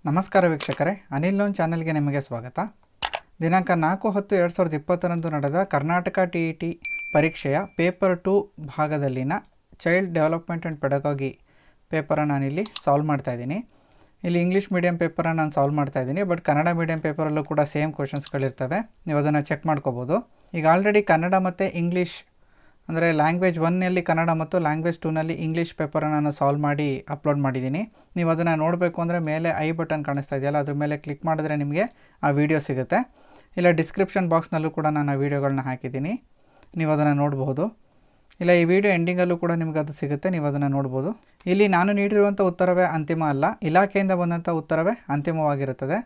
ನಮಸ್ಕಾರ ವೀಕ್ಷಕರೇ, ಅನಿಲ್ ಲೋನ್ ಚಾನೆಲ್ಗೆ ನಿಮಗೆ ಸ್ವಾಗತ. ದಿನಾಂಕ 4/10/2020 ನಡೆದ ಕರ್ನಾಟಕ TET ಪರೀಕ್ಷೆಯ ಪೇಪರ್ 2 ಭಾಗದಲ್ಲಿನ ಚೈಲ್ಡ್ ಡೆವಲಪ್ಮೆಂಟ್ ಆ್ಯಂಡ್ ಪೆಡಗಾಗಿ ಪೇಪರನ್ನು ನಾನಿಲ್ಲಿ ಸಾಲ್ವ್ ಮಾಡ್ತಾಯಿದ್ದೀನಿ. ಇಲ್ಲಿ ಇಂಗ್ಲೀಷ್ ಮೀಡಿಯಂ ಪೇಪರನ್ನು ನಾನು ಸಾಲ್ವ್ ಮಾಡ್ತಾಯಿದ್ದೀನಿ, ಬಟ್ ಕನ್ನಡ ಮೀಡಿಯಂ ಪೇಪರಲ್ಲೂ ಕೂಡ ಸೇಮ್ ಕ್ವಶನ್ಸ್ಗಳಿರ್ತವೆ. ನೀವು ಅದನ್ನು ಚೆಕ್ ಮಾಡ್ಕೋಬೋದು. ಈಗ ಆಲ್ರೆಡಿ ಕನ್ನಡ ಮತ್ತು ಇಂಗ್ಲೀಷ್ ಅಂದರೆ ಲ್ಯಾಂಗ್ವೇಜ್ 1ನಲ್ಲಿ ಕನ್ನಡ ಮತ್ತು ಲ್ಯಾಂಗ್ವೇಜ್ 2ನಲ್ಲಿ ಇಂಗ್ಲೀಷ್ ಪೇಪರನ್ನು ನಾನು ಸಾಲ್ವ್ ಮಾಡಿ ಅಪ್ಲೋಡ್ ಮಾಡಿದ್ದೀನಿ. ನೀವು ಅದನ್ನು ನೋಡಬೇಕು ಅಂದರೆ ಮೇಲೆ ಐ ಬಟನ್ ಕಾಣಿಸ್ತಾ ಇದೆಯಲ್ಲ, ಅದ್ರ ಮೇಲೆ ಕ್ಲಿಕ್ ಮಾಡಿದ್ರೆ ನಿಮಗೆ ಆ ವಿಡಿಯೋ ಸಿಗುತ್ತೆ. ಇಲ್ಲ ಡಿಸ್ಕ್ರಿಪ್ಷನ್ ಬಾಕ್ಸ್ನಲ್ಲೂ ಕೂಡ ನಾನು ಆ ವಿಡಿಯೋಗಳನ್ನ ಹಾಕಿದ್ದೀನಿ, ನೀವು ಅದನ್ನು ನೋಡ್ಬೋದು. ಇಲ್ಲ ಈ ವಿಡಿಯೋ ಎಂಡಿಂಗಲ್ಲೂ ಕೂಡ ನಿಮಗೆ ಅದು ಸಿಗುತ್ತೆ, ನೀವು ಅದನ್ನು ನೋಡ್ಬೋದು. ಇಲ್ಲಿ ನಾನು ನೀಡಿರುವಂಥ ಉತ್ತರವೇ ಅಂತಿಮ ಅಲ್ಲ, ಇಲಾಖೆಯಿಂದ ಬಂದಂಥ ಉತ್ತರವೇ ಅಂತಿಮವಾಗಿರುತ್ತದೆ.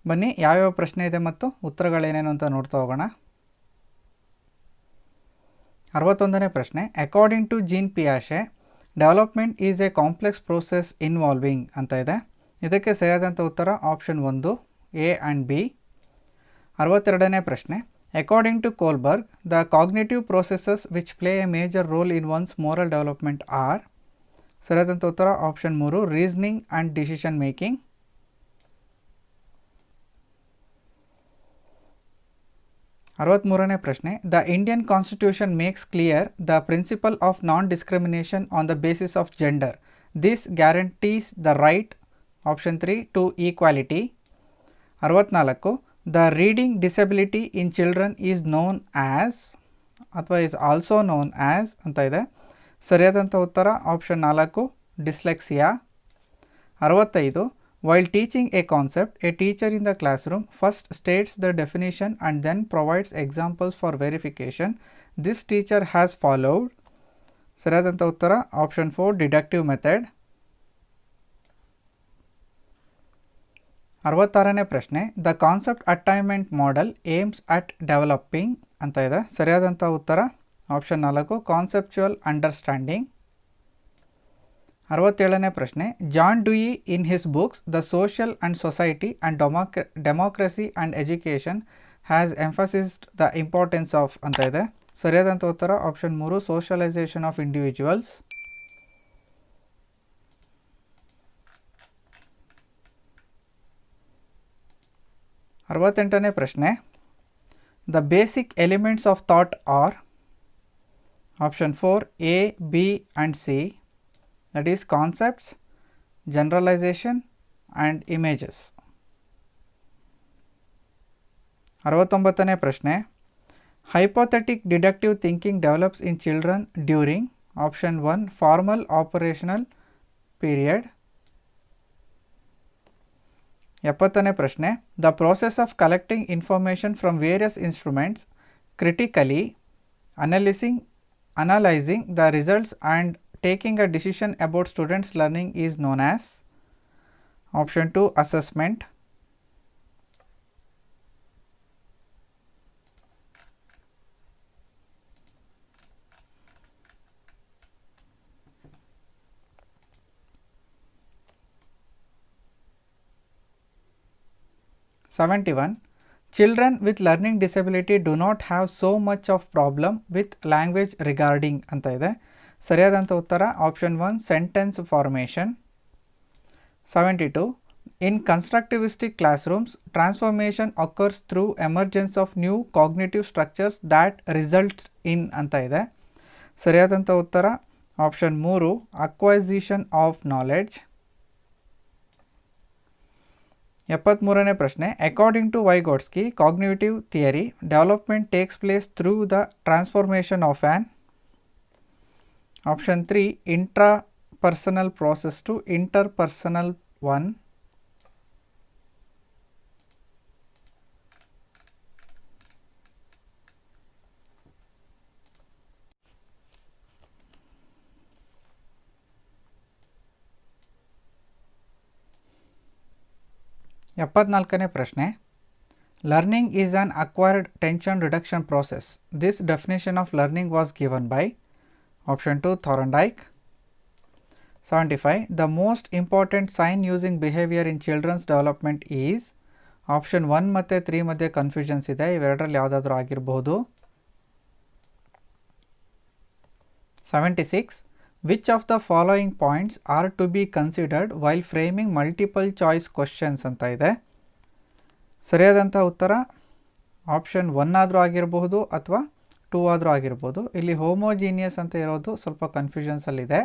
ಬನ್ನಿ ಯಾವ್ಯಾವ ಪ್ರಶ್ನೆ ಇದೆ ಮತ್ತು ಉತ್ತರಗಳೇನೇನು ಅಂತ ನೋಡ್ತಾ ಹೋಗೋಣ. 61ನೇ ಪ್ರಶ್ನೆ, ಅಕಾರ್ಡಿಂಗ್ ಟು ಜೀನ್ ಪಿಯಾಶೆ development is a complex process involving ಅಂತ ಇದೆ. ಇದಕ್ಕೆ ಸರಿಯಾದಂಥ ಉತ್ತರ ಆಪ್ಷನ್ 1 A ಆ್ಯಂಡ್ B. 62ನೇ ಪ್ರಶ್ನೆ, according to Kohlberg the cognitive processes which play a major role in one's moral development are. ಸರಿಯಾದಂಥ ಉತ್ತರ option 3 reasoning and decision making. 63ನೇ ಪ್ರಶ್ನೆ, the Indian constitution makes clear the principle of non discrimination on the basis of gender. This guarantees the right option 3 to equality. 64, the reading disability in children is known as ಅಥವಾ is also known as ಅಂತ ಇದೆ. ಸರಿಯಾದಂಥ ಉತ್ತರ option 4 dyslexia. 65, while teaching a concept, a teacher in the classroom first states the definition and then provides examples for verification. This teacher has followed. ಸರಿಯಾದಂಥ ಉತ್ತರ option 4 deductive method. 66ನೇ ಪ್ರಶ್ನೆ, the concept attainment model aims at developing ಅಂತ ಇದೆ. ಸರಿಯಾದಂಥ ಉತ್ತರ option 4 conceptual understanding. 67ನೇ ಪ್ರಶ್ನೆ, John Dewey in his books the social and society and democracy and education has emphasised the importance of ಅಂತ ಇದೆ. ಸರಿಯಾದಂಥ ಉತ್ತರ ಆಪ್ಷನ್ 3 ಸೋಷಲೈಸೇಷನ್ ಆಫ್ ಇಂಡಿವಿಜುವಲ್ಸ್. 68ನೇ ಪ್ರಶ್ನೆ, the basic elements of thought are option 4 A, B and C. That is concepts, generalization and images. 69ನೇ ಪ್ರಶ್ನೆ, hypothetic deductive thinking develops in children during option 1 formal operational period. 70ನೇ ಪ್ರಶ್ನೆ, the process of collecting information from various instruments, critically analyzing the results and taking a decision about students' learning is known as option 2 assessment. 71, children with learning disability do not have so much of problem with language regarding ಅಂತ ಇದೆ. ಸರಿಯಾದಂಥ ಉತ್ತರ option 1 sentence formation. 72, in constructivistic classrooms transformation occurs through emergence of new cognitive structures that results in ಅಂತ ಇದೆ. ಸರಿಯಾದಂಥ ಉತ್ತರ option 3 acquisition of knowledge. 73ನೇ ಪ್ರಶ್ನೆ, according to Vygotsky cognitive theory development takes place through the transformation of an option 3 intrapersonal process to interpersonal one. 74ನೇ ಪ್ರಶ್ನೆ, learning is an acquired tension reduction process. This definition of learning was given by option 2 Thorndike. 75, the most important sign using behaviour in children's development is option 1 ಮತ್ತು 3 ಮಧ್ಯೆ confusions ಇದೆ, ಇವೆರಡರಲ್ಲಿ ಯಾವುದಾದ್ರೂ ಆಗಿರಬಹುದು. 76, which of the following points are to be considered while framing multiple choice questions ಅಂತ ಇದೆ. ಸರಿಯಾದಂಥ ಉತ್ತರ option 1 ಆದರೂ ಆಗಿರಬಹುದು ಅಥವಾ 2 ಆದರೂ ಆಗಿರ್ಬೋದು. ಇಲ್ಲಿ ಹೋಮೋಜೀನಿಯಸ್ ಅಂತ ಇರೋದು ಸ್ವಲ್ಪ ಕನ್ಫ್ಯೂಷನ್ಸಲ್ಲಿದೆ.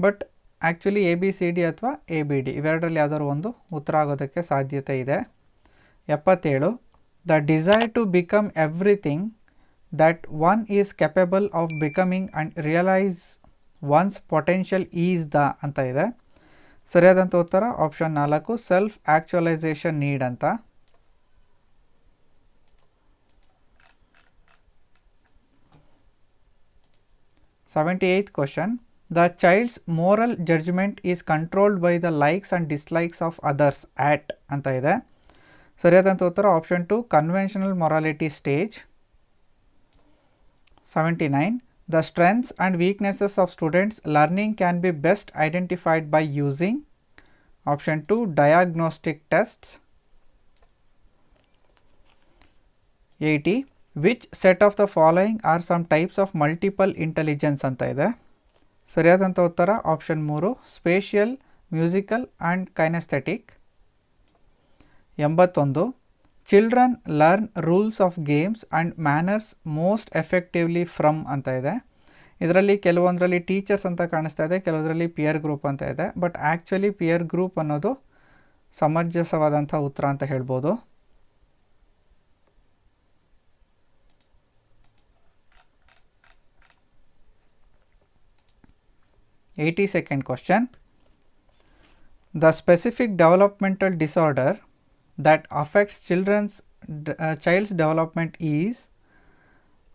ಬಟ್ ಆ್ಯಕ್ಚುಲಿ ABCD ಅಥವಾ ABD ಇವೆರಡರಲ್ಲಿ ಯಾವುದಾದ್ರು ಒಂದು ಉತ್ತರ ಆಗೋದಕ್ಕೆ ಸಾಧ್ಯತೆ ಇದೆ. 77. The desire to become everything that one is capable of becoming and realise one's potential is the ಅಂತ ಇದೆ. ಸರಿಯಾದಂಥ ಉತ್ತರ ಆಪ್ಷನ್ 4 ಸೆಲ್ಫ್ ಆ್ಯಕ್ಚುಲೈಸೇಷನ್ ನೀಡ್ ಅಂತ. 78th question. The child's moral judgment is controlled by the likes and dislikes of others at ಅಂತ ಇದೆ. ಸರಿಯಾದಂಥ ಉತ್ತರ option 2 conventional morality stage. 79. The strengths and weaknesses of students' learning can be best identified by using option 2 diagnostic tests. 80. Which set of the following are some types of multiple intelligence ಅಂತ ಇದೆ. ಸರಿಯಾದಂಥ ಉತ್ತರ option 3 spatial, musical and kinaesthetic. 81. Children learn rules of games and manners most effectively from ಅಂತ ಇದೆ. ಇದರಲ್ಲಿ ಕೆಲವೊಂದರಲ್ಲಿ teachers ಅಂತ ಕಾಣಿಸ್ತಾ ಇದೆ, ಕೆಲವೊಂದರಲ್ಲಿ ಪಿಯರ್ ಗ್ರೂಪ್ ಅಂತ ಇದೆ. ಬಟ್ ಆ್ಯಕ್ಚುಲಿ ಪಿಯರ್ ಗ್ರೂಪ್ ಅನ್ನೋದು ಸಮಂಜಸವಾದಂಥ ಉತ್ತರ ಅಂತ ಹೇಳ್ಬೋದು. 82nd question. The specific developmental disorder that affects child's development is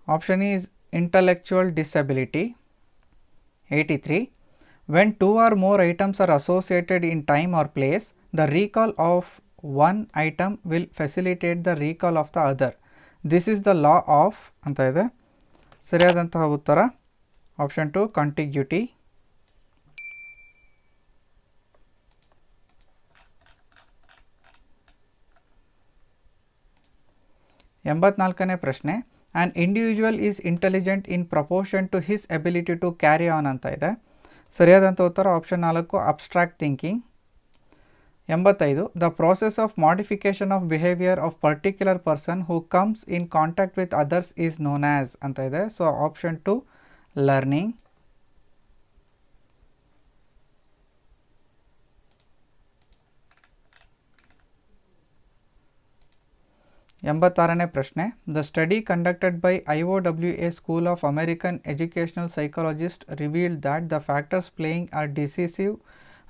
option is intellectual disability. 83. When two or more items are associated in time or place, the recall of one item will facilitate the recall of the other. This is the law of ಅಂತ ಇದೆ. ಸರಿಯಾದಂತಹ ಉತ್ತರ option 2 contiguity. 84ನೇ ಪ್ರಶ್ನೆ. An individual is intelligent in proportion to his ability to carry on ಅಂತ ಇದೆ. ಸರಿಯಾದಂಥ ಉತ್ತರ option 4 abstract thinking. 85. The process of modification of behaviour of particular person who comes in contact with others is known as ಅಂತ ಇದೆ. So option 2 learning. 86ನೇ ಪ್ರಶ್ನೆ. The study conducted by IOWA school of American educational psychologist revealed that the factors playing a decisive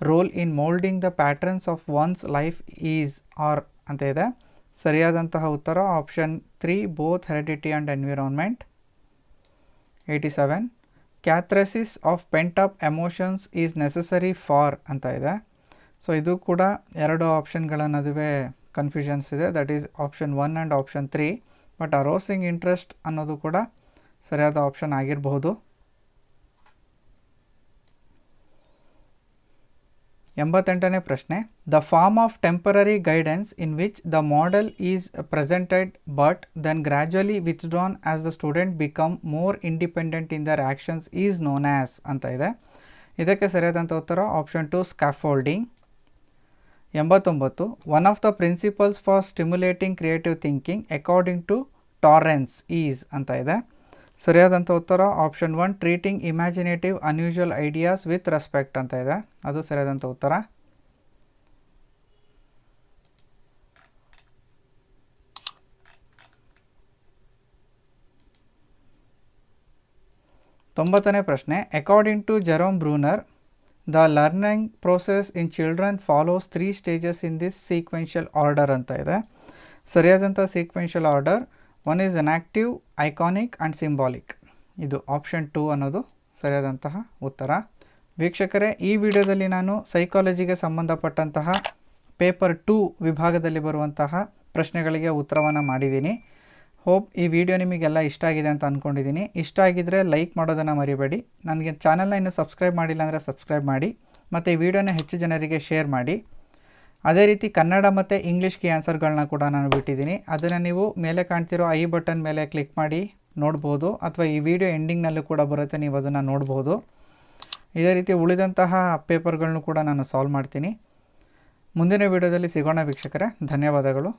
role in moulding the patterns of one's life is are ಅಂತ ಇದೆ. ಸರಿಯಾದಂತಹ ಉತ್ತರ option 3 both heredity and environment. 87. Catharsis of pent up emotions is necessary for ಅಂತ ಇದೆ. So ಇದು ಕೂಡ ಎರಡು ಆಪ್ಷನ್ಗಳ ನಡುವೆ ಕನ್ಫ್ಯೂಷನ್ಸ್ ಇದೆ. That is option 1 and option 3. But arousing interest ಅನ್ನೋದು ಕೂಡ ಸರಿಯಾದ ಆಪ್ಷನ್ ಆಗಿರಬಹುದು. 88ನೇ ಪ್ರಶ್ನೆ. The form of temporary guidance in which the model is presented but then gradually withdrawn as the student become more independent in their actions is known as ಅಂತ ಇದೆ. ಇದಕ್ಕೆ ಸರಿಯಾದಂಥ ಉತ್ತರ option 2 scaffolding. 89. One of the principles for stimulating creative thinking according to Torrance is ಅಂತ ಇದೆ. ಸರಿಯಾದಂಥ ಉತ್ತರ option 1 treating imaginative unusual ideas with respect ಅಂತ ಇದೆ. ಅದು ಸರಿಯಾದಂಥ ಉತ್ತರ. 90ನೇ ಪ್ರಶ್ನೆ. According to Jerome Bruner the learning process in children follows 3 stages in this sequential order ಅಂತ ಇದೆ. ಸರಿಯಾದಂಥ sequential order 1 is enactive, iconic and symbolic. ಇದು ಆಪ್ಷನ್ 2 ಅನ್ನೋದು ಸರಿಯಾದಂತಹ ಉತ್ತರ. ವೀಕ್ಷಕರೇ, ಈ ವಿಡಿಯೋದಲ್ಲಿ ನಾನು ಸೈಕಾಲಜಿಗೆ ಸಂಬಂಧಪಟ್ಟಂತಹ ಪೇಪರ್ 2 ವಿಭಾಗದಲ್ಲಿ ಬರುವಂತಹ ಪ್ರಶ್ನೆಗಳಿಗೆ ಉತ್ತರವನ್ನು ಮಾಡಿದ್ದೀನಿ. ಹೋಪ್ ಈ ವಿಡಿಯೋ ನಿಮಗೆಲ್ಲ ಇಷ್ಟ ಆಗಿದೆ ಅಂತ ಅಂದ್ಕೊಂಡಿದ್ದೀನಿ. ಇಷ್ಟ ಆಗಿದ್ದರೆ ಲೈಕ್ ಮಾಡೋದನ್ನು ಮರಿಬೇಡಿ. ನನಗೆ ಚಾನಲ್ನ ಇನ್ನೂ ಸಬ್ಸ್ಕ್ರೈಬ್ ಮಾಡಿಲ್ಲ ಅಂದರೆ ಸಬ್ಸ್ಕ್ರೈಬ್ ಮಾಡಿ, ಮತ್ತು ಈ ವಿಡಿಯೋನ ಹೆಚ್ಚು ಜನರಿಗೆ ಶೇರ್ ಮಾಡಿ. ಅದೇ ರೀತಿ ಕನ್ನಡ ಮತ್ತು ಇಂಗ್ಲೀಷ್ ಕೀ ಆನ್ಸರ್ಗಳನ್ನ ಕೂಡ ನಾನು ಬಿಟ್ಟಿದ್ದೀನಿ. ಅದನ್ನು ನೀವು ಮೇಲೆ ಕಾಣ್ತಿರೋ ಐ ಬಟನ್ ಮೇಲೆ ಕ್ಲಿಕ್ ಮಾಡಿ ನೋಡ್ಬೋದು, ಅಥವಾ ಈ ವಿಡಿಯೋ ಎಂಡಿಂಗ್ನಲ್ಲೂ ಕೂಡ ಬರುತ್ತೆ, ನೀವು ಅದನ್ನು ನೋಡ್ಬೋದು. ಇದೇ ರೀತಿ ಉಳಿದಂತಹ ಪೇಪರ್ಗಳನ್ನು ಕೂಡ ನಾನು ಸಾಲ್ವ್ ಮಾಡ್ತೀನಿ. ಮುಂದಿನ ವಿಡಿಯೋದಲ್ಲಿ ಸಿಗೋಣ ವೀಕ್ಷಕರೇ. ಧನ್ಯವಾದಗಳು.